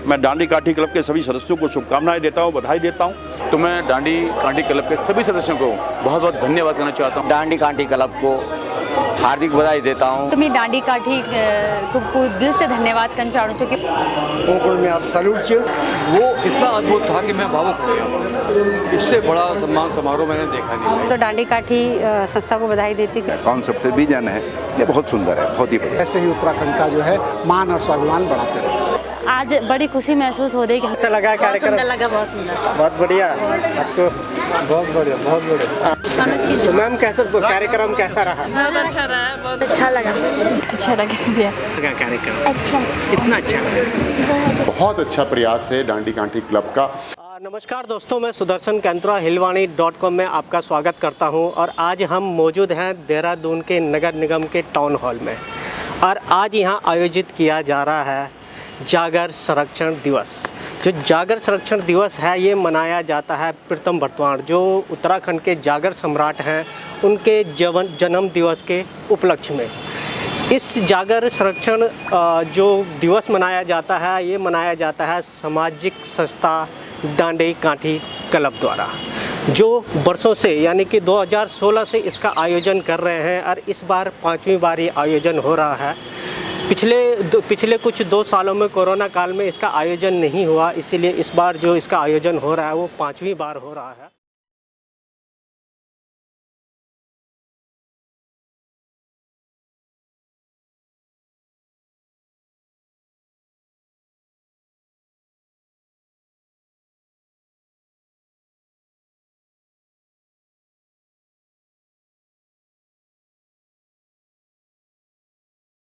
मैं डांडी काठी क्लब के सभी सदस्यों को शुभकामनाएं देता हूं, बधाई देता हूं। तो मैं डांडी काठी क्लब के सभी सदस्यों को बहुत बहुत धन्यवाद करना चाहता हूं। डांडी काठी क्लब को हार्दिक बधाई देता हूं। तो मैं डांडी काठी को दिल से धन्यवाद करना चाहूँ कि वो इतना अद्भुत था कि मैं भावुक हो गया। इससे बड़ा सम्मान समारोह मैंने देखा नहीं। तो डांडी काठी संस्था को बधाई देती हूँ। कॉन्सेप्ट विजन है, ये बहुत सुंदर है, बहुत ही बढ़िया। ऐसे ही उत्तराखंड का जो है मान और स्वाभिमान बढ़ाते रहे। आज बड़ी खुशी महसूस हो रही है। अच्छा लगा कार्यक्रम? सुंदर लगा, बहुत सुंदर, बहुत बढ़िया। आपको बहुत बढ़िया, बहुत बढ़िया। तो मैम कैसा कार्यक्रम कैसा रहा? बहुत अच्छा रहा, बहुत अच्छा लगा। अच्छा लगा कार्यक्रम? अच्छा, कितना अच्छा लगा? बहुत अच्छा प्रयास है डांडी काठी क्लब का। नमस्कार दोस्तों, मैं सुदर्शन कैंत्रा हिलवाणी.com में आपका स्वागत करता हूं और आज हम मौजूद हैं देहरादून के नगर निगम के टाउन हॉल में और आज यहां आयोजित किया जा रहा है जागर संरक्षण दिवस। जो जागर संरक्षण दिवस है ये मनाया जाता है प्रीतम बर्तवाण जो उत्तराखंड के जागर सम्राट हैं उनके जन्म दिवस के उपलक्ष्य में। इस जागर संरक्षण जो दिवस मनाया जाता है ये मनाया जाता है सामाजिक संस्था डांडी काठी क्लब द्वारा, जो वर्षों से यानी कि 2016 से इसका आयोजन कर रहे हैं और इस बार 5वीं बार ये आयोजन हो रहा है। पिछले कुछ 2 सालों में कोरोना काल में इसका आयोजन नहीं हुआ, इसीलिए इस बार जो इसका आयोजन हो रहा है वो 5वीं बार हो रहा है।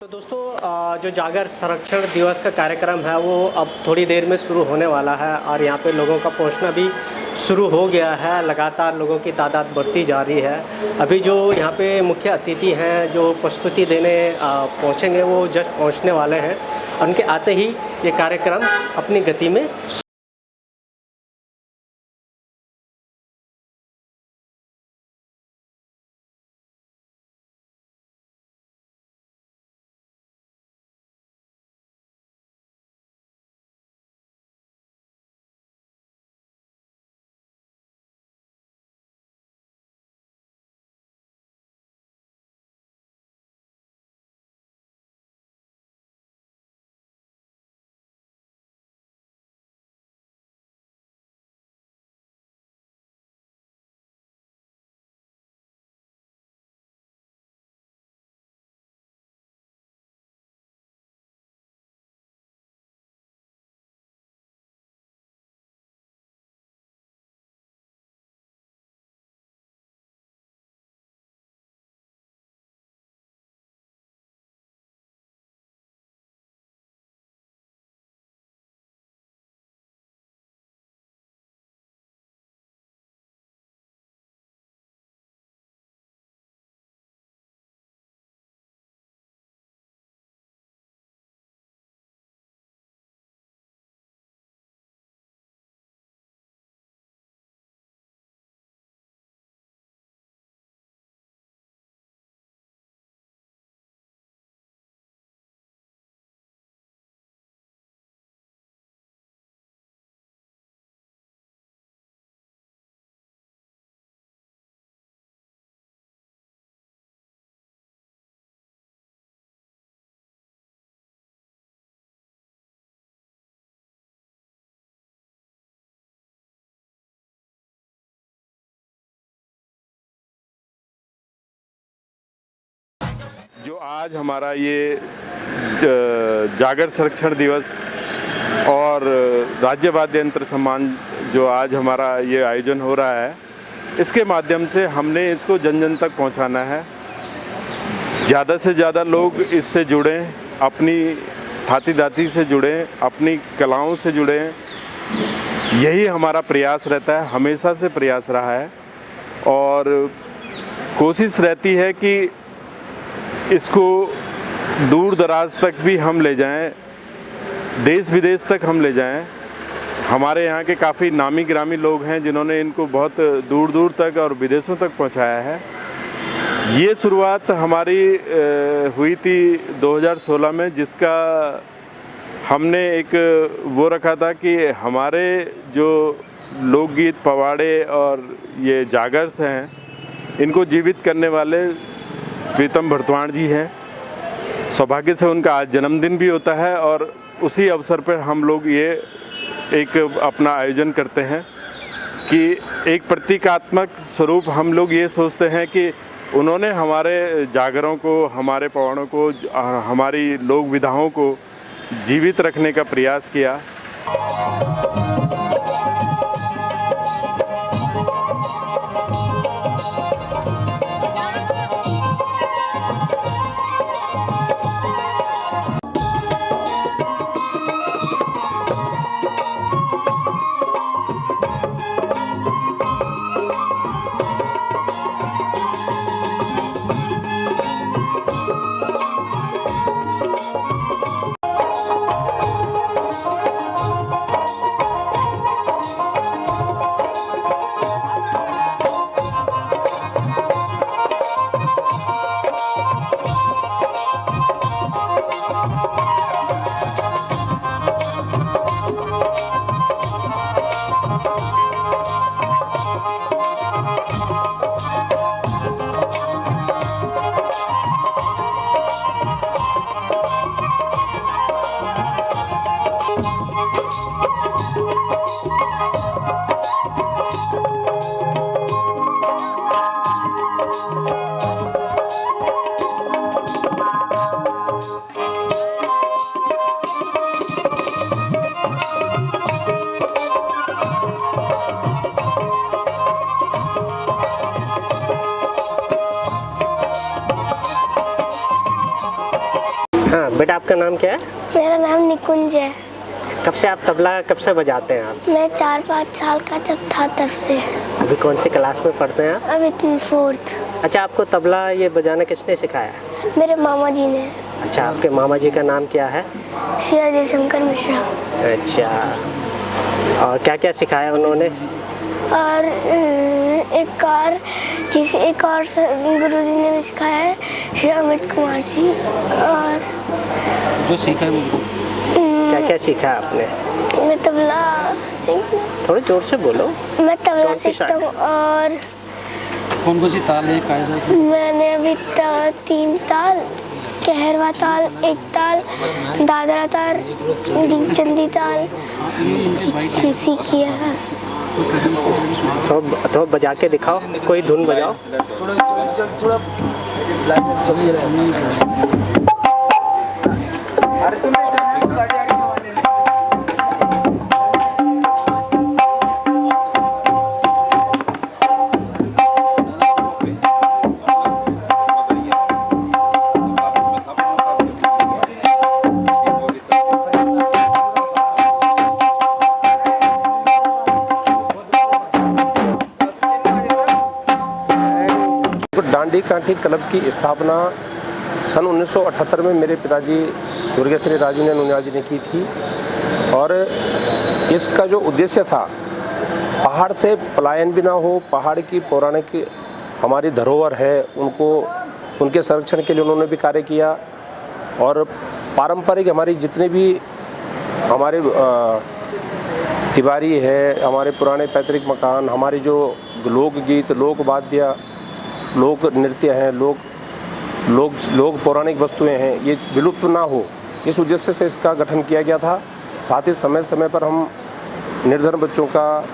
तो दोस्तों जो जागर संरक्षण दिवस का कार्यक्रम है वो अब थोड़ी देर में शुरू होने वाला है और यहाँ पे लोगों का पहुँचना भी शुरू हो गया है। लगातार लोगों की तादाद बढ़ती जा रही है। अभी जो यहाँ पे मुख्य अतिथि हैं जो प्रस्तुति देने पहुँचेंगे वो जस्ट पहुँचने वाले हैं। उनके आते ही ये कार्यक्रम अपनी गति में जो आज हमारा ये जागर संरक्षण दिवस और राज्य वाद्य यंत्र सम्मान जो आज हमारा ये आयोजन हो रहा है, इसके माध्यम से हमने इसको जन जन तक पहुंचाना है। ज़्यादा से ज़्यादा लोग इससे जुड़ें, अपनी थाती दाती से जुड़ें, अपनी कलाओं से जुड़ें। यही हमारा प्रयास रहता है, हमेशा से प्रयास रहा है और कोशिश रहती है कि इसको दूर दराज तक भी हम ले जाएं, देश विदेश तक हम ले जाएं। हमारे यहाँ के काफ़ी नामी गिरामी लोग हैं जिन्होंने इनको बहुत दूर दूर तक और विदेशों तक पहुँचाया है। ये शुरुआत हमारी हुई थी 2016 में, जिसका हमने एक वो रखा था कि हमारे जो लोकगीत, पवाड़े और ये जागर्स हैं, इनको जीवित करने वाले प्रीतम भरतवाण जी हैं। सौभाग्य से उनका आज जन्मदिन भी होता है और उसी अवसर पर हम लोग ये एक अपना आयोजन करते हैं कि एक प्रतीकात्मक स्वरूप हम लोग ये सोचते हैं कि उन्होंने हमारे जागरों को, हमारे पवाड़ों को, हमारी लोक विधाओं को जीवित रखने का प्रयास किया। हाँ बेटा, आपका नाम क्या है? मेरा नाम निकुंज है। कब से आप तबला कब से बजाते हैं आप? मैं 4-5 साल का जब था तब से। अभी कौन सी क्लास में पढ़ते हैं आप? अभी 4th। अच्छा, आपको तबला ये बजाना किसने सिखाया? मेरे मामा जी ने। अच्छा, आपके मामा जी का नाम क्या है? श्री अजय शंकर मिश्रा। अच्छा, और क्या क्या सिखाया उन्होंने? और एक और गुरुजी ने भी सिखाया है, श्री अमित कुमार जी। और जो सीखा है वो क्या क्या सीखा आपने? मैं तबला सीखना, थोड़े जोर से बोलो। मैं तबला सीखता हूँ। और कौन कौन सी ताल है? मैंने अभी 3 ताल, कहरवा ताल, एक ताल, दादरा ताल, दीपचंदी ताल सीखी है बस। तो बजा के दिखाओ, कोई धुन बजाओ। डांडी काठी क्लब की स्थापना सन 1978 में मेरे पिताजी स्वर्गीय श्री राजू नूनियाल जी ने की थी। और इसका जो उद्देश्य था, पहाड़ से पलायन भी ना हो, पहाड़ की पौराणिक हमारी धरोहर है, उनके संरक्षण के लिए उन्होंने भी कार्य किया। और पारंपरिक हमारी जितने भी हमारे तिवारी है, हमारे पुराने पैतृक मकान, हमारे जो लोकगीत, लोक वाद्य, लोक नृत्य हैं, लोक पौराणिक वस्तुएं हैं, ये विलुप्त ना हो, इस उद्देश्य से इसका गठन किया गया था। साथ ही समय समय पर हम निर्धन बच्चों का,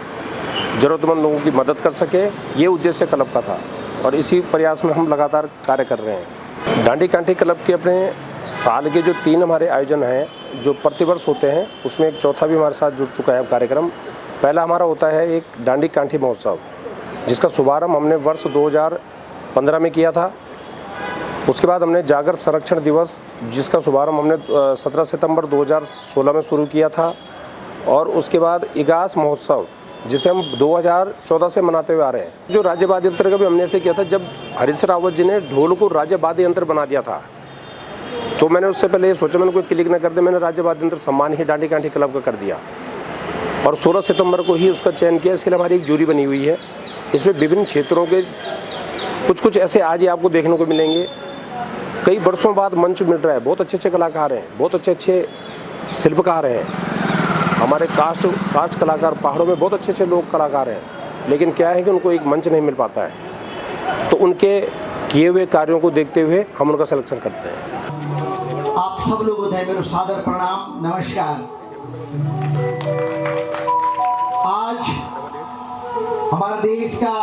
ज़रूरतमंद लोगों की मदद कर सके, ये उद्देश्य क्लब का था। और इसी प्रयास में हम लगातार कार्य कर रहे हैं। डांडी काठी क्लब के अपने साल के जो 3 हमारे आयोजन हैं जो प्रतिवर्ष होते हैं, उसमें एक चौथा भी हमारे साथ जुड़ चुका है कार्यक्रम। पहला हमारा होता है एक डांडी काठी महोत्सव, जिसका शुभारंभ हमने वर्ष 2015 में किया था। उसके बाद हमने जागर संरक्षण दिवस, जिसका शुभारंभ हमने 17 सितंबर 2016 में शुरू किया था। और उसके बाद इगास महोत्सव, जिसे हम 2014 से मनाते हुए आ रहे हैं। जो राज्य वाद्य यंत्र का भी हमने ऐसे किया था, जब हरीश रावत जी ने ढोल को राज्य वाद्य यंत्र बना दिया था, तो मैंने उससे पहले ये सोचा मैंने कोई क्लिक न कर दे, मैंने राज्य वाद्य यंत्र सम्मान ही डांडी काठी क्लब का कर दिया। और 16 सितंबर को ही उसका चयन किया। इसके लिए हमारी एक जूरी बनी हुई है। इसमें विभिन्न क्षेत्रों के कुछ कुछ ऐसे आज ही आपको देखने को मिलेंगे। कई वर्षों बाद मंच मिल रहा है, बहुत अच्छे अच्छे कलाकार हैं, बहुत अच्छे अच्छे शिल्पकार हैं, हमारे कास्ट कलाकार, पहाड़ों में बहुत अच्छे अच्छे लोग कलाकार हैं, लेकिन क्या है कि उनको एक मंच नहीं मिल पाता है। तो उनके किए हुए कार्यों को देखते हुए हम उनका सिलेक्शन करते हैं। आप सब लोगों को मेरा सादर प्रणाम, नमस्कार। आज हमारा देश का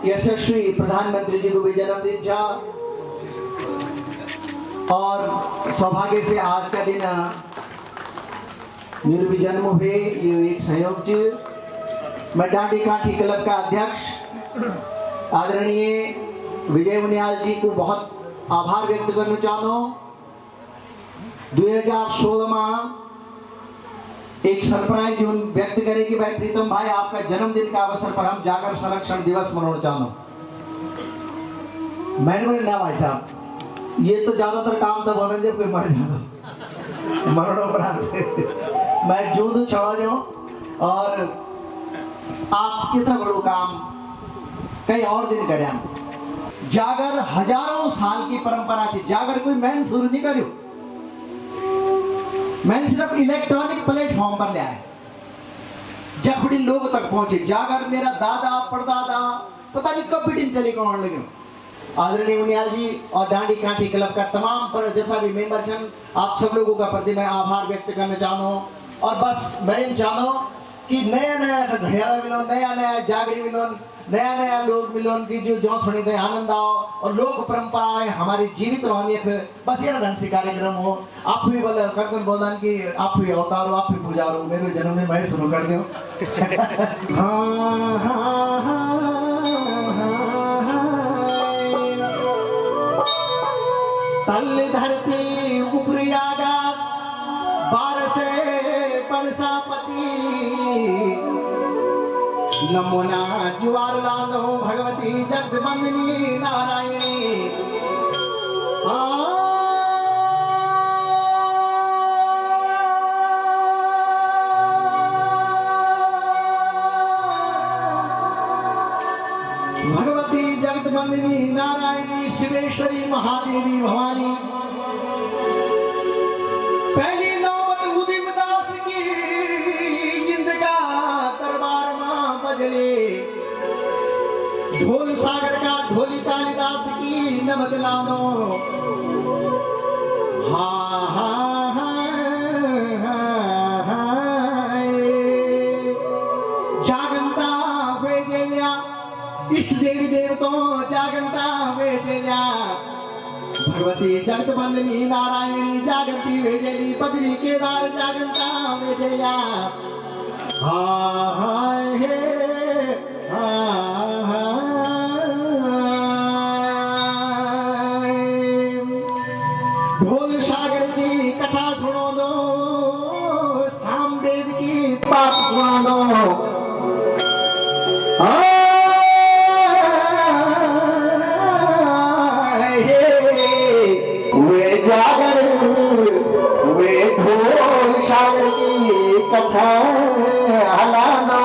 यशस्वी प्रधानमंत्री जी को भी जन्मदिन था और सौभाग्य से आज का दिन मेरे भी जन्म हुए, ये एक संयोग थी। मैं डांडी काठी क्लब का अध्यक्ष आदरणीय विजय उनियाल जी को बहुत आभार व्यक्त करना चाहता हूँ। 2016 में एक सरप्राइज व्यक्त करें कि भाई प्रीतम भाई आपका जन्मदिन का अवसर पर हम जागर संरक्षण दिवस मनाना चाहता हूँ। मैंने बोले ना भाई साहब, ये तो ज्यादातर काम तब होना जब कोई मर जाता, मरणोपरांत मैं जूद छोड़ जाऊँ और आप कितना बड़ो काम कई और दिन करें। जागर हजारों साल की परंपरा थी। जागर कोई मैंने शुरू नहीं करी, मैंने सिर्फ इलेक्ट्रॉनिक प्लेटफॉर्म पर ले आए, जखड़ी लोग तक पहुंचे। जागर मेरा दादा परदादा पता नहीं कब भी चली कौन लगे। आदरणीय उनियाल जी और डांडी काठी क्लब का तमाम पर जितना भी मेंबर छन, आप सब लोगों का प्रति मैं आभार व्यक्त करना चाहता हूँ। और बस मैं चाहता हूँ कि नया नया घड़ियाला मिलो, नया नया जागरी मिलो, नया नया लोग मिलोन की जो सुनी दे आनंद आओ और लोक परंपराएं हमारी जीवित रहनी है। बस ये ढंग से कार्यक्रम हो। आप भी बोले कौन बोलन कि आप भी अवतार हो, आप भी पूजा हो, मेरे जन्मदिन मैं शुरू कर दो। तल धरती ऊपरी आकाश बारसे पंसापति नमोना जुआर लालो भगवती जगदबंदिनी नारायणी। भगवती जगदबंदिनी नारायणी शिवेश्वरी महादेवी भवानी। पहली नौबत उदिम दास की जिंदगा दरबार में बजले, ढोल सागर का ढोली कालिदास की नमद लानो। हाँ हाँ हाँ जागंता हुए देल्या, इष्ट देवी देवतों जागंता हुए देल्या। भगवती जगदबंदिनी नारायणी जागंती वेजेली, बजरी केदार जागंता वेजेल्या। हाय हे ढोल सागर की कथा सुनो दो, सामवेद की बात सुनो दो। कथा हलाना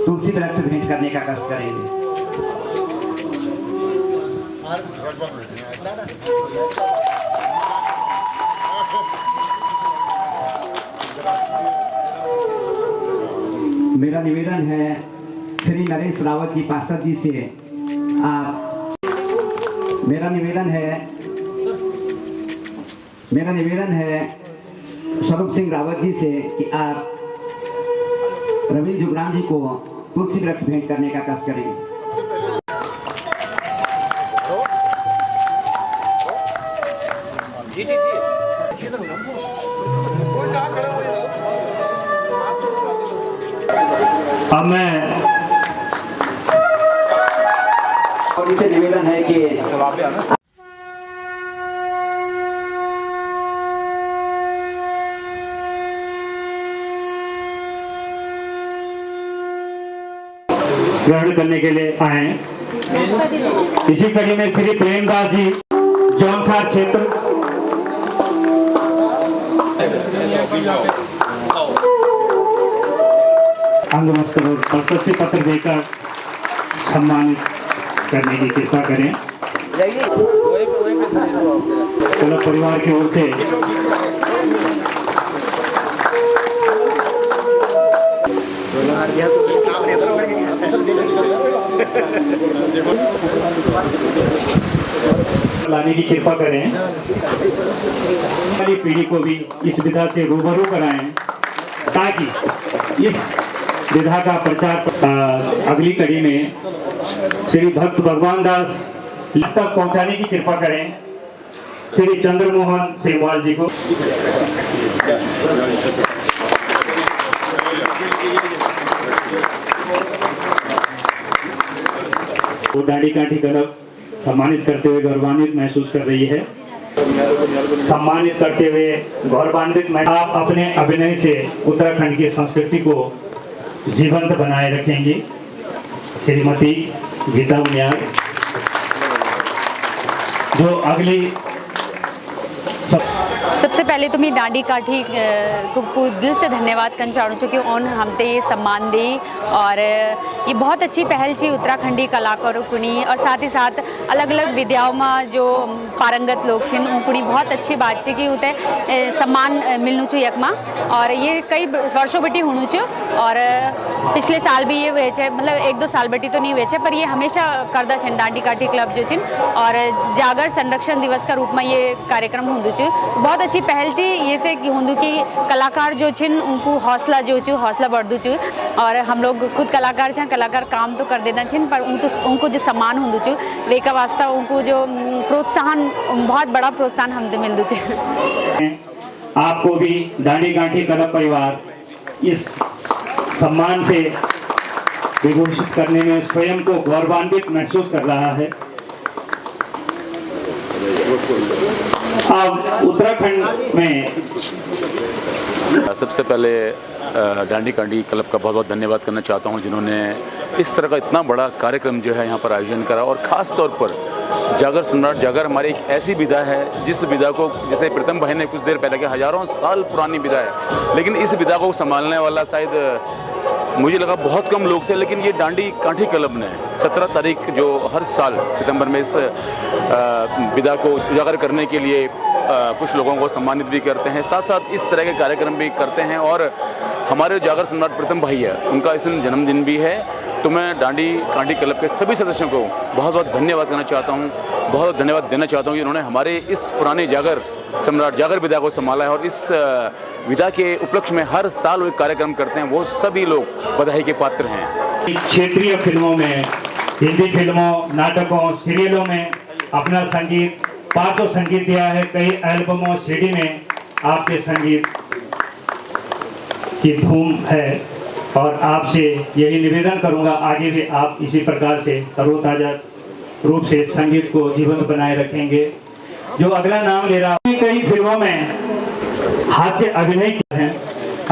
तुलसी वृक्ष भेंट करने का कष्ट करेंगे। मेरा निवेदन है श्री नरेश रावत जी पार्षद जी से, आप मेरा निवेदन है स्वरूप सिंह रावत जी से कि आप रविंद्र जुगरान जी को तुलसी वृक्ष भेंट करने का कष्ट करेंगे। अब मैं जी से निवेदन है कि ग्रहण करने के लिए आए। इसी कड़ी में श्री प्रेमदास जी जौनसार क्षेत्र अंगमस्तक और प्रशस्ति पत्र देकर सम्मानित करने की कृपा करें। क्लब परिवार की ओर से लाने की कृपा करें। हमारी पीढ़ी को भी इस विधा से रूबरू कराएं ताकि इस विधा का प्रचार अगली कड़ी में श्री भक्त भगवान दास तक पहुंचाने की कृपा करें। श्री चंद्रमोहन सेमवाल जी को डांडी काठी क्लब सम्मानित करते हुए गौरवान्वित महसूस कर रही है। सम्मानित करते हुए गौरवान्वित आप अपने अभिनय से उत्तराखंड की संस्कृति को जीवंत बनाए रखेंगी। श्रीमती गीता उनियाल जो अगली सबसे पहले तो मैं डांडी काठी को दिल से धन्यवाद करना चाहूँ कि उन हमते ये सम्मान दी और ये बहुत अच्छी पहल थी उत्तराखंडी कलाकारों को और साथ ही साथ अलग अलग विद्याओं में जो पारंगत लोग थे उनको बहुत अच्छी बात थी कि उते सम्मान मिलनु चाहिए यकमा और ये कई वर्षों बटी होनु चाहिए और पिछले साल भी ये हुए मतलब 1-2 साल बटी तो नहीं हुए पर ये हमेशा करदा छे डांडी काठी क्लब जो और जागर संरक्षण दिवस का रूप में ये कार्यक्रम होंदु चाहिए। बहुत अच्छी पहल थी ये से होंदु कि कलाकार जो छिन उनको हौसला जो हौसला बढ़दु चाहिए और हम लोग खुद कलाकार छे कलाकार काम तो कर देना छिन पर उनको जो सम्मान होंदु चाहिए वे का वास्ता उनको जो प्रोत्साहन बहुत बड़ा प्रोत्साहन हमसे मिलदु चाहिए। आपको भी डांडी काठी क्लब परिवार इस सम्मान से विभूषित करने में स्वयं को गौरवान्वित महसूस कर रहा है। अब उत्तराखंड में सबसे पहले डांडी काठी क्लब का बहुत बहुत धन्यवाद करना चाहता हूं जिन्होंने इस तरह का इतना बड़ा कार्यक्रम जो है यहाँ पर आयोजन करा और ख़ास तौर पर जागर सम्राट जागर हमारी एक ऐसी विधा है जिस विधा को जैसे प्रीतम भाई ने कुछ देर पहले कहा हज़ारों साल पुरानी विधा है लेकिन इस विधा को संभालने वाला शायद मुझे लगा बहुत कम लोग थे लेकिन ये डांडी काठी क्लब ने 17 तारीख जो हर साल सितंबर में इस विधा को उजागर करने के लिए कुछ लोगों को सम्मानित भी करते हैं साथ साथ इस तरह के कार्यक्रम भी करते हैं और हमारे जागर सम्राट प्रीतम भाई है उनका इस दिन जन्मदिन भी है तो मैं डांडी काठी क्लब के सभी सदस्यों को बहुत बहुत धन्यवाद करना चाहता हूँ बहुत धन्यवाद देना चाहता हूँ कि उन्होंने हमारे इस पुराने जागर सम्राट जागर विधा को संभाला है और इस विधा के उपलक्ष्य में हर साल वो कार्यक्रम करते हैं वो सभी लोग बधाई के पात्र हैं। क्षेत्रीय फिल्मों में हिंदी फिल्मों नाटकों सीरियलों में अपना संगीत 500 संगीत दिया है कई एल्बमों सीडी में आपके संगीत की धूम है और आपसे यही निवेदन करूंगा आगे भी आप इसी प्रकार से तरोताजा रूप से संगीत को जीवंत बनाए रखेंगे। जो अगला नाम ले रहा हूँ कई फिल्मों में हास्य अभिनय किए हैं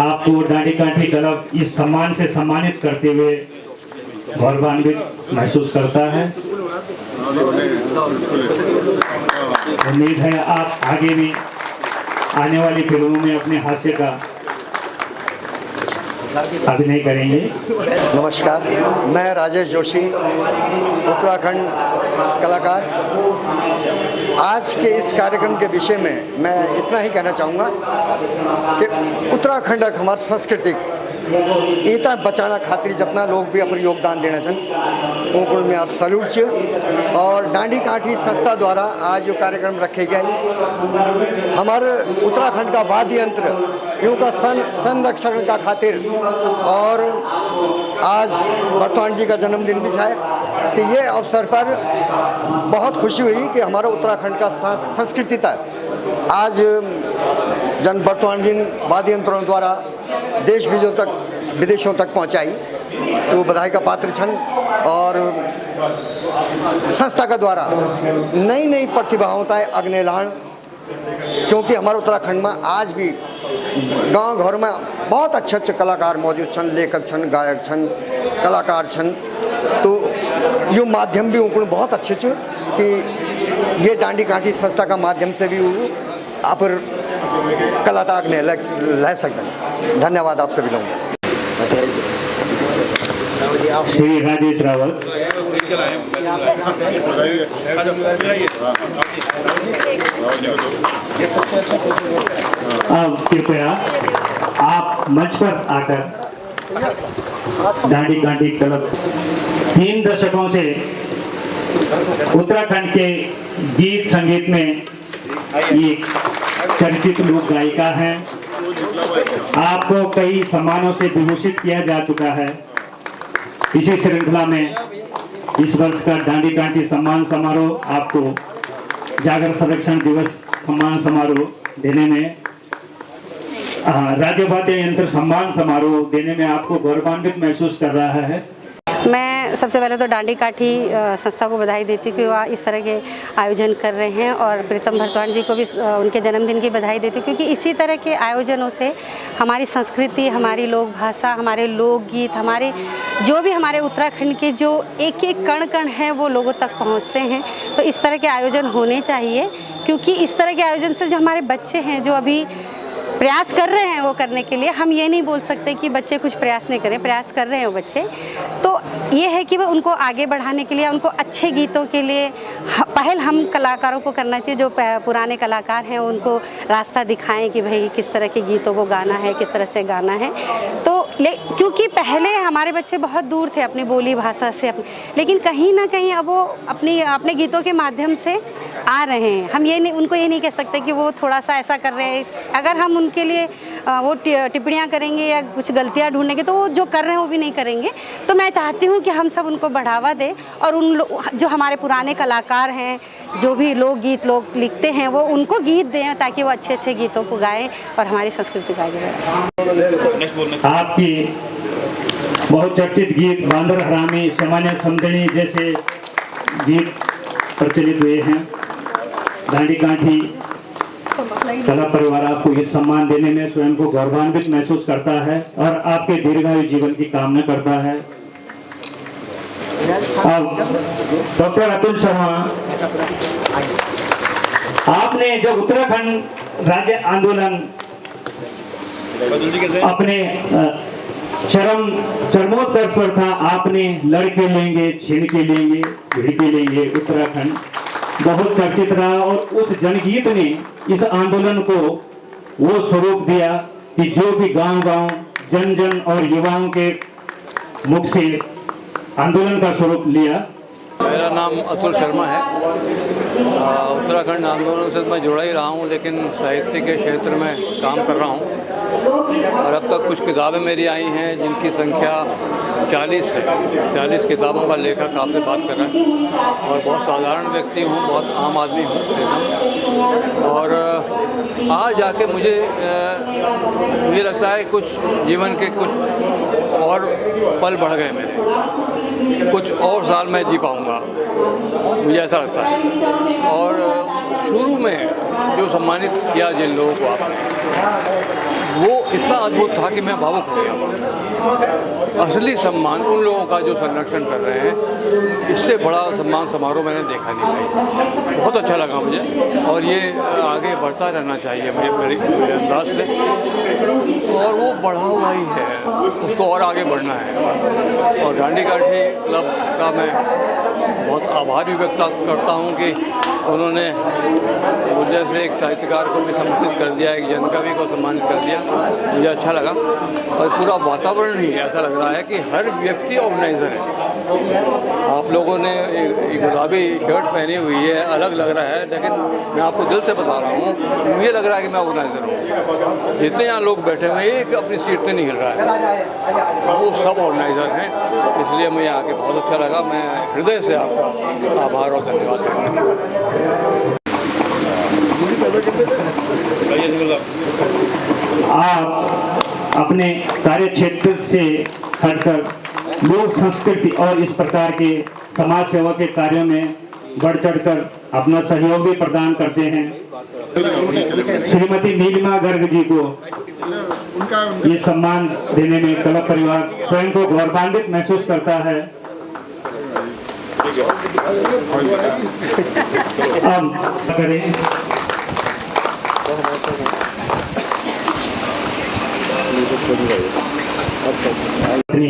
आपको डांडी काठी क्लब इस सम्मान से सम्मानित करते हुए गौरवान्वित महसूस करता है। उम्मीद है आप आगे भी आने वाली फिल्मों में अपने हास्य का अभिनय करेंगे। नमस्कार, मैं राजेश जोशी उत्तराखंड कलाकार। आज के इस कार्यक्रम के विषय में मैं इतना ही कहना चाहूँगा कि उत्तराखंड हमारी सांस्कृतिक इतना बचाना खातिर जितना लोग भी अपना योगदान देना चाहें उनको मैं सैल्यूट छे और डांडी काठी संस्था द्वारा आज जो कार्यक्रम रखे गए हमारे उत्तराखंड का वाद्य यंत्र यूँ का संरक्षण का खातिर और आज बर्तमान जी का जन्मदिन भी है तो ये अवसर पर बहुत खुशी हुई कि हमारा उत्तराखंड का संस्कृति था आज जन बर्तमान जी वाद्य यंत्रों द्वारा देश विदेशों तक पहुंचाई तो बधाई का पात्र छन और संस्था का द्वारा नई नई प्रतिभाओं ताए अग्नि लाण, क्योंकि हमारे उत्तराखंड में आज भी गांव घर में बहुत अच्छे अच्छे कलाकार मौजूद छन, लेखक छन, गायक छन, कलाकार छन। तो यो माध्यम भी उनको बहुत अच्छे छ कि ये डांडी काठी संस्था का माध्यम से भी आप कला ताक ने ले सकते। धन्यवाद आप सभी लोगों। श्री राजेश रावत। अब कृपया आप मंच पर आकर डांडी काठी क्लब 3 दशकों से उत्तराखंड के गीत संगीत में एक चर्चित लोक गायिका हैं। आपको कई सम्मानों से विभूषित किया जा चुका है। इसी श्रृंखला में इस वर्ष का डांडी काठी सम्मान समारोह आपको जागर संरक्षण दिवस सम्मान समारोह देने में, राज्य वाद्य यंत्र सम्मान समारोह देने में आपको गौरवान्वित महसूस कर रहा है। मैं सबसे पहले तो डांडी काठी संस्था को बधाई देती हूँ कि वह इस तरह के आयोजन कर रहे हैं, और प्रीतम भरद्वाज जी को भी उनके जन्मदिन की बधाई देती हूँ, क्योंकि इसी तरह के आयोजनों से हमारी संस्कृति, हमारी लोक भाषा, हमारे लोकगीत, हमारे जो भी हमारे उत्तराखंड के जो एक एक कण कण हैं वो लोगों तक पहुँचते हैं। तो इस तरह के आयोजन होने चाहिए, क्योंकि इस तरह के आयोजन से जो हमारे बच्चे हैं जो अभी प्रयास कर रहे हैं वो करने के लिए, हम ये नहीं बोल सकते कि बच्चे कुछ प्रयास नहीं करें, प्रयास कर रहे हैं वो बच्चे। तो ये है कि वो उनको आगे बढ़ाने के लिए, उनको अच्छे गीतों के लिए पहल हम कलाकारों को करना चाहिए। जो पुराने कलाकार हैं उनको रास्ता दिखाएं कि भाई किस तरह के गीतों को गाना है, किस तरह से गाना है। तो क्योंकि पहले हमारे बच्चे बहुत दूर थे अपनी बोली भाषा से, लेकिन कहीं ना कहीं अब वो अपने गीतों के माध्यम से आ रहे हैं। हम उनको ये नहीं कह सकते कि वो थोड़ा सा ऐसा कर रहे हैं। अगर हम उनके लिए वो टिप्पणियाँ करेंगे या कुछ गलतियाँ ढूंढेंगे तो वो जो कर रहे हैं वो भी नहीं करेंगे। तो मैं चाहती हूँ कि हम सब उनको बढ़ावा दें, और जो हमारे पुराने कलाकार हैं जो भी लोकगीत लोग लिखते हैं वो उनको गीत दें, ताकि वो अच्छे अच्छे गीतों को गाएं और हमारी संस्कृति को आगे बढ़ाएं। आपकी बहुत चर्चित गीत बांदर हरामी, सामान्य समदनी जैसे गीत प्रचलित हुए हैं। डांडी काठी कला परिवार आपको ये सम्मान देने में स्वयं को गौरवान्वित महसूस करता है और आपके दीर्घायु जीवन की कामना करता है। अब डॉक्टर अतुल शर्मा, आपने जब उत्तराखंड राज्य आंदोलन अपने चरमोत्कर्ष पर था, आपने लड़के लेंगे, छीन के लेंगे, भिड़ के लेंगे उत्तराखंड बहुत चर्चित रहा, और उस जनगीत ने इस आंदोलन को वो स्वरूप दिया कि जो भी गांव-गांव, जन-जन और युवाओं के मुख से आंदोलन का स्वरूप लिया। मेरा नाम अतुल शर्मा है। उत्तराखंड आंदोलन से मैं जुड़ा ही रहा हूँ, लेकिन साहित्य के क्षेत्र में काम कर रहा हूँ, और अब तक कुछ किताबें मेरी आई हैं जिनकी संख्या 40 है। 40 किताबों का लेखक आपसे बात कर रहा है, और बहुत साधारण व्यक्ति हूँ, बहुत आम आदमी हूँ एकदम। और आज जाके मुझे लगता है कुछ जीवन के कुछ और पल बढ़ गए मेरे, कुछ और साल मैं जी पाऊँगा, मुझे ऐसा लगता है। और शुरू में जो सम्मानित किया जिन लोगों को आपने, वो इतना अद्भुत था कि मैं भावुक हो गया। असली सम्मान उन लोगों का जो संरक्षण कर रहे हैं, इससे बड़ा सम्मान समारोह मैंने देखा नहीं भाई। बहुत अच्छा लगा मुझे, और ये आगे बढ़ता रहना चाहिए मेरे अंदाज से, और वो बढ़ा हुआ ही है, उसको और आगे बढ़ना है। और डांडी काठी क्लब का मैं बहुत आभार भी व्यक्त करता हूँ कि उन्होंने मुझे से एक साहित्यकार को भी सम्मानित कर दिया, एक जनकवि को सम्मानित कर दिया, मुझे अच्छा लगा। और पूरा वातावरण ही ऐसा लग रहा है कि हर व्यक्ति ऑर्गेनाइज़र है। आप लोगों ने एक गुलाबी शर्ट पहनी हुई है, अलग लग रहा है, लेकिन मैं आपको दिल से बता रहा हूँ, मुझे लग रहा है कि मैं ऑर्गेनाइज़र हूँ। जितने यहाँ लोग बैठे हुए हैं, एक अपनी सीट से नहीं हिल रहा है, वो सब ऑर्गेनाइज़र हैं। इसलिए मुझे आके बहुत अच्छा लगा। मैं हृदय से आपका आभार और धन्यवाद करता हूँ। आप अपने कार्य क्षेत्र से हटकर लोक संस्कृति और इस प्रकार के समाज सेवा के कार्यों में बढ़ चढ़कर अपना सहयोग भी प्रदान करते हैं। श्रीमती नीलिमा गर्ग जी को ये सम्मान देने में क्लब परिवार स्वयं को गौरवान्वित महसूस करता है। अब करें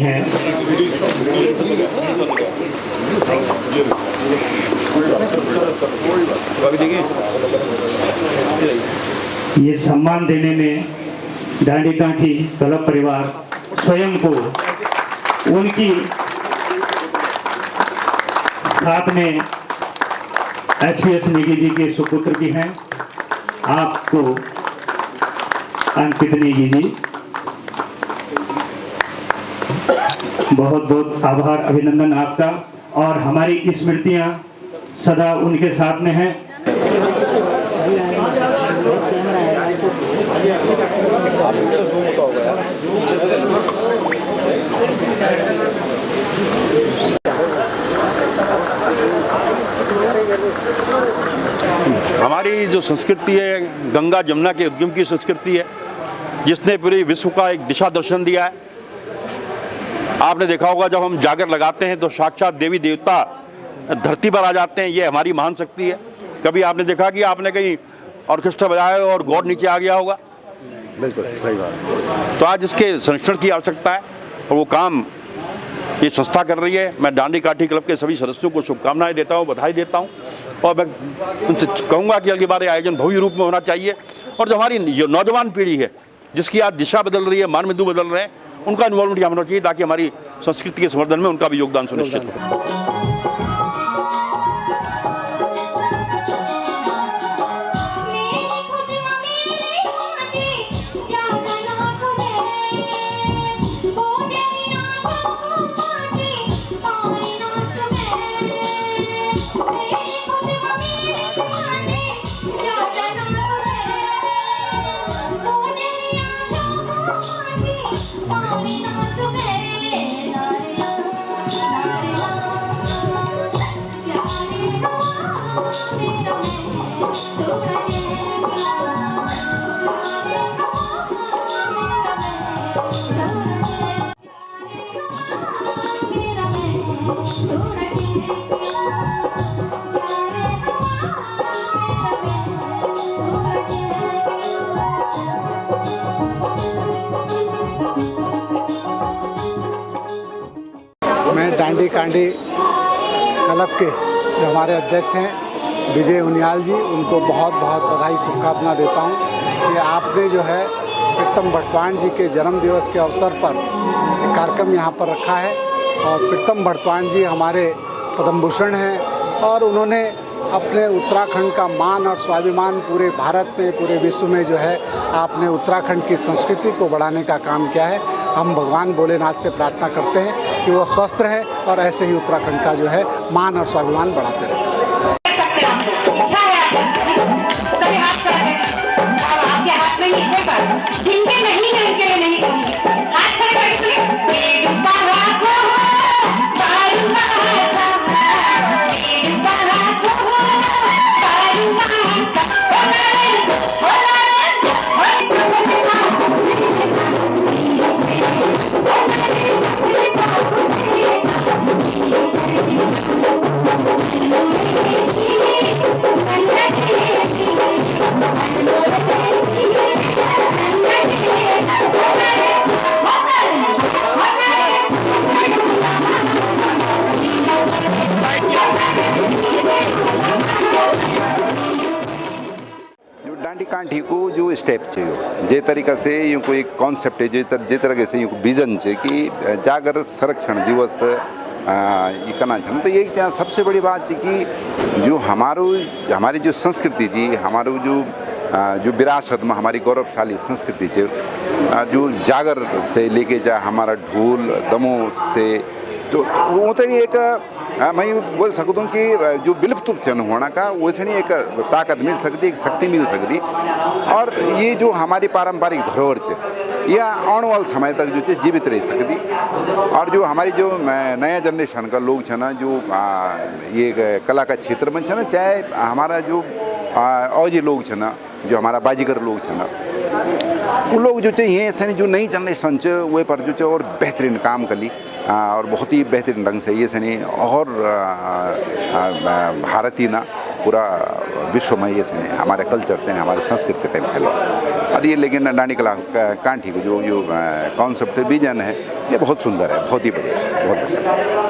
है ये सम्मान देने में डांडी काठी क्लब परिवार स्वयं को उनकी साथ में एसपीएस नेगी जी के सुपुत्र भी हैं, आपको अंकित नेगी जी बहुत बहुत आभार, अभिनंदन आपका। और हमारी स्मृतियां सदा उनके साथ में हैं। हमारी जो संस्कृति है गंगा जमुना के उद्गम की संस्कृति है, जिसने पूरे विश्व का एक दिशा दर्शन दिया है। आपने देखा होगा जब हम जागर लगाते हैं तो साक्षात देवी देवता धरती पर आ जाते हैं। ये हमारी महान शक्ति है। कभी आपने देखा कि आपने कहीं ऑर्केस्ट्रा बजाया और गॉड नीचे आ गया होगा? बिल्कुल सही बात। तो आज इसके संरक्षण की आवश्यकता है और वो काम ये संस्था कर रही है। मैं डांडी काठी क्लब के सभी सदस्यों को शुभकामनाएं देता हूं, बधाई देता हूं और मैं उनसे कहूँगा कि अगली बार आयोजन भव्य रूप में होना चाहिए। और जो हमारी नौजवान पीढ़ी है जिसकी आज दिशा बदल रही है, मान बिंदु बदल रहे हैं, उनका इन्वॉल्वमेंट यहाँ होना चाहिए ताकि हमारी संस्कृति के संवर्धन में उनका भी योगदान सुनिश्चित हो। मैं डांडी काठी क्लब के जो हमारे अध्यक्ष हैं विजय उनियाल जी, उनको बहुत बहुत बधाई शुभकामना देता हूं कि आपने जो है प्रीतम भटवान जी के जन्म दिवस के अवसर पर एक कार्यक्रम यहां पर रखा है। और प्रीतम भटवान जी हमारे पद्म भूषण हैं और उन्होंने अपने उत्तराखंड का मान और स्वाभिमान पूरे भारत में, पूरे विश्व में जो है आपने उत्तराखंड की संस्कृति को बढ़ाने का काम किया है। हम भगवान भोलेनाथ से प्रार्थना करते हैं कि वो स्वस्थ रहें और ऐसे ही उत्तराखंड का जो है मान और स्वाभिमान बढ़ाते रहें। डांडी काठी को जो स्टेप चाहिए जे तरीका से यूँ को एक कॉन्सेप्ट है जे तरीके से यूँ विजन है कि जागर संरक्षण दिवस ये करना चाहिए। तो ये क्या सबसे बड़ी बात है कि जो हमारी जो संस्कृति जी, हमारो जो विरासत में हमारी गौरवशाली संस्कृति है, जो जागर से लेके जा हमारा ढोल दमोह से, तो वो तो एक मैं बोल सकता हूँ कि जो विलुप्त चन होना का वैसे नहीं एक ताकत मिल सकती, एक शक्ति मिल सकती। और ये जो हमारी पारंपरिक धरोहर है या आने वाले समय तक जो जीवित रह सकती। और जो हमारी जो नया जनरेशन का लोग है ना, जो ये कला का क्षेत्र में है ना, चाहे हमारा जो औजी लोग है ना, जो हमारा बाजीगर लोग है ना, वो लोग जो चाहिए ऐसे जो नई जनरेशन वे पर जो और बेहतरीन काम कर ली और बहुत ही बेहतरीन ढंग से ये सनी और भारतीय ना पूरा विश्व में ये सनी हमारे कल्चर थे, हमारे संस्कृति थे फैलो। और ये लेकिन डांडी कला कांठी का जो कॉन्सेप्ट विजन है, ये बहुत सुंदर है, बहुत ही बढ़िया, बहुत अच्छा।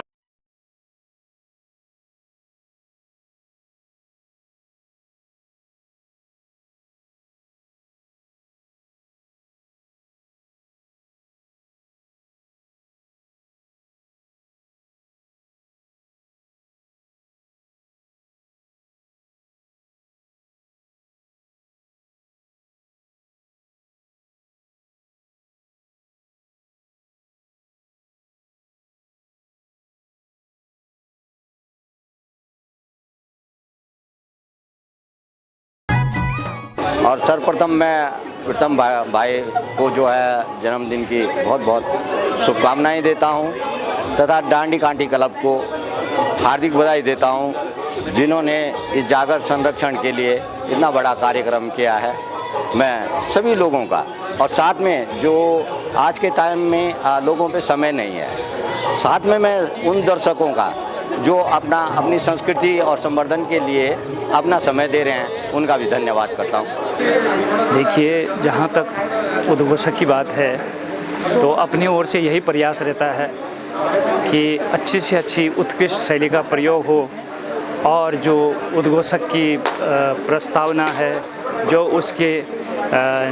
और सर्वप्रथम मैं प्रीतम भाई को जो है जन्मदिन की बहुत बहुत शुभकामनाएं देता हूं तथा डांडी कांटी क्लब को हार्दिक बधाई देता हूं, जिन्होंने इस जागर संरक्षण के लिए इतना बड़ा कार्यक्रम किया है। मैं सभी लोगों का, और साथ में जो आज के टाइम में लोगों पे समय नहीं है, साथ में मैं उन दर्शकों का जो अपनी संस्कृति और संवर्धन के लिए अपना समय दे रहे हैं, उनका भी धन्यवाद करता हूं। देखिए, जहाँ तक उद्घोषक की बात है तो अपनी ओर से यही प्रयास रहता है कि अच्छी से अच्छी उत्कृष्ट शैली का प्रयोग हो और जो उद्घोषक की प्रस्तावना है, जो उसके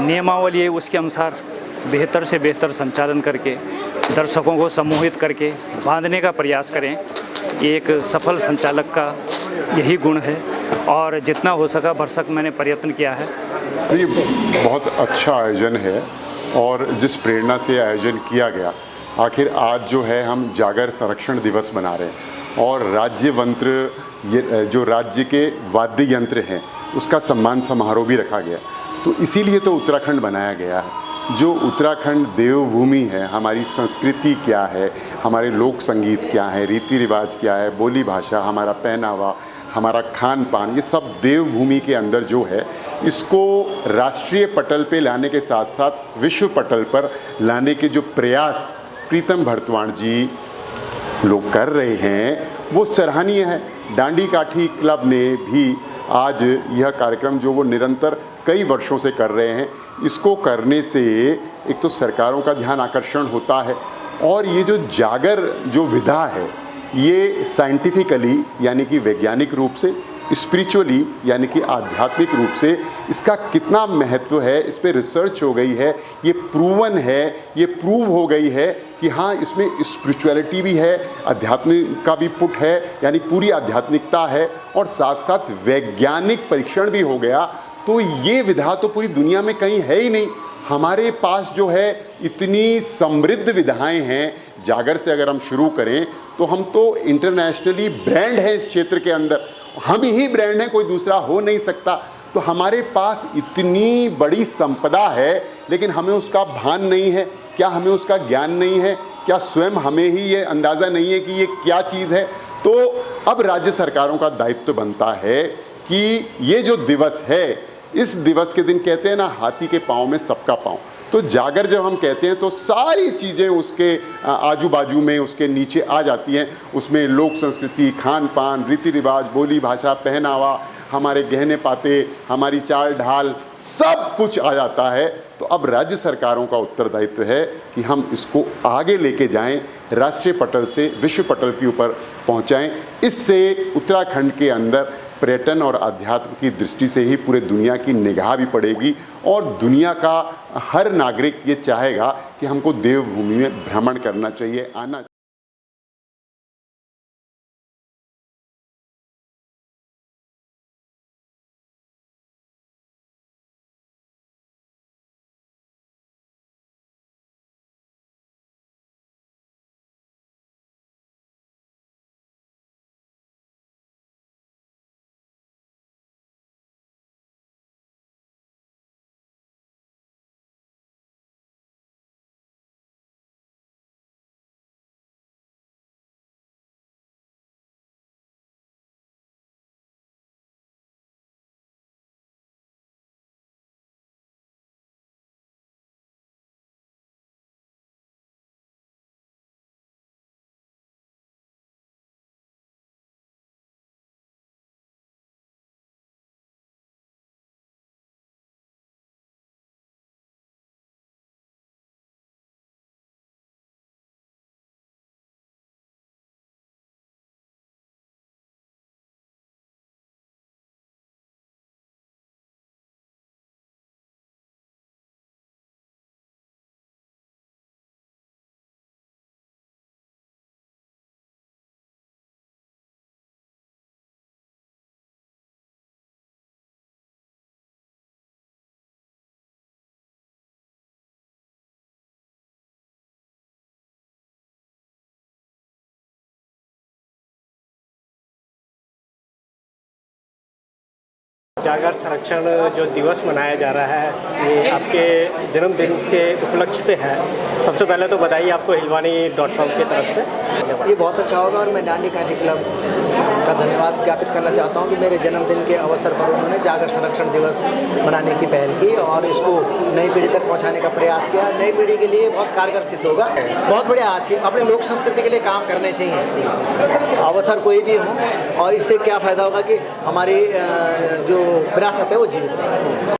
नियमावली है, उसके अनुसार बेहतर से बेहतर संचालन करके दर्शकों को सम्मोहित करके बांधने का प्रयास करें। एक सफल संचालक का यही गुण है और जितना हो सका भरसक मैंने प्रयत्न किया है। ये बहुत अच्छा आयोजन है और जिस प्रेरणा से आयोजन किया गया, आखिर आज जो है हम जागर संरक्षण दिवस मना रहे हैं और राज्य मंत्र ये जो राज्य के वाद्य यंत्र हैं उसका सम्मान समारोह भी रखा गया। तो इसीलिए तो उत्तराखंड बनाया गया है। जो उत्तराखंड देवभूमि है, हमारी संस्कृति क्या है, हमारे लोक संगीत क्या है, रीति रिवाज क्या है, बोली भाषा, हमारा पहनावा, हमारा खान पान, ये सब देवभूमि के अंदर जो है, इसको राष्ट्रीय पटल पे लाने के साथ साथ विश्व पटल पर लाने के जो प्रयास प्रीतम भरतवाण जी लोग कर रहे हैं वो सराहनीय है। डांडी काठी क्लब ने भी आज यह कार्यक्रम जो वो निरंतर कई वर्षों से कर रहे हैं, इसको करने से एक तो सरकारों का ध्यान आकर्षण होता है और ये जो जागर जो विधा है ये साइंटिफिकली यानी कि वैज्ञानिक रूप से, स्पिरिचुअली यानी कि आध्यात्मिक रूप से इसका कितना महत्व है, इस पर रिसर्च हो गई है, ये प्रूवन है, ये प्रूव हो गई है कि हाँ इसमें स्पिरिचुअलिटी भी है, आध्यात्मिक का भी पुट है, यानी पूरी आध्यात्मिकता है और साथ साथ वैज्ञानिक परीक्षण भी हो गया। तो ये विधा तो पूरी दुनिया में कहीं है ही नहीं। हमारे पास जो है इतनी समृद्ध विधाएं हैं। जागर से अगर हम शुरू करें तो हम तो इंटरनेशनली ब्रांड हैं इस क्षेत्र के अंदर, हम ही ब्रांड हैं, कोई दूसरा हो नहीं सकता। तो हमारे पास इतनी बड़ी संपदा है लेकिन हमें उसका भान नहीं है। क्या हमें उसका ज्ञान नहीं है? क्या स्वयं हमें ही ये अंदाज़ा नहीं है कि ये क्या चीज़ है? तो अब राज्य सरकारों का दायित्व बनता है कि ये जो दिवस है, इस दिवस के दिन कहते हैं ना, हाथी के पाँव में सबका पाँव। तो जागर जब हम कहते हैं तो सारी चीज़ें उसके आजू बाजू में, उसके नीचे आ जाती हैं। उसमें लोक संस्कृति, खान पान, रीति रिवाज, बोली भाषा, पहनावा, हमारे गहने पाते, हमारी चाल ढाल, सब कुछ आ जाता है। तो अब राज्य सरकारों का उत्तरदायित्व है कि हम इसको आगे लेके जाएं, राष्ट्रीय पटल से विश्व पटल के ऊपर पहुंचाएं। इससे उत्तराखंड के अंदर पर्यटन और अध्यात्म की दृष्टि से ही पूरे दुनिया की निगाह भी पड़ेगी और दुनिया का हर नागरिक ये चाहेगा कि हमको देवभूमि में भ्रमण करना चाहिए, आना जागर संरक्षण जो दिवस मनाया जा रहा है, ये आपके जन्मदिन के उपलक्ष्य पे है। सबसे पहले तो बधाई आपको hilwani.com की तरफ से। ये बहुत अच्छा होगा और मैं डांडी काठी क्लब का धन्यवाद ज्ञापित करना चाहता हूँ कि मेरे जन्मदिन के अवसर पर उन्होंने जागर संरक्षण दिवस मनाने की पहल की और इसको नई पीढ़ी तक पहुँचाने का प्रयास किया। नई पीढ़ी के लिए बहुत कारगर सिद्ध होगा। बहुत बढ़िया, अच्छी अपने लोक संस्कृति के लिए काम करने चाहिए, अवसर कोई भी हो। और इससे क्या फ़ायदा होगा कि हमारी जो विरासत है वो जीवित रहे।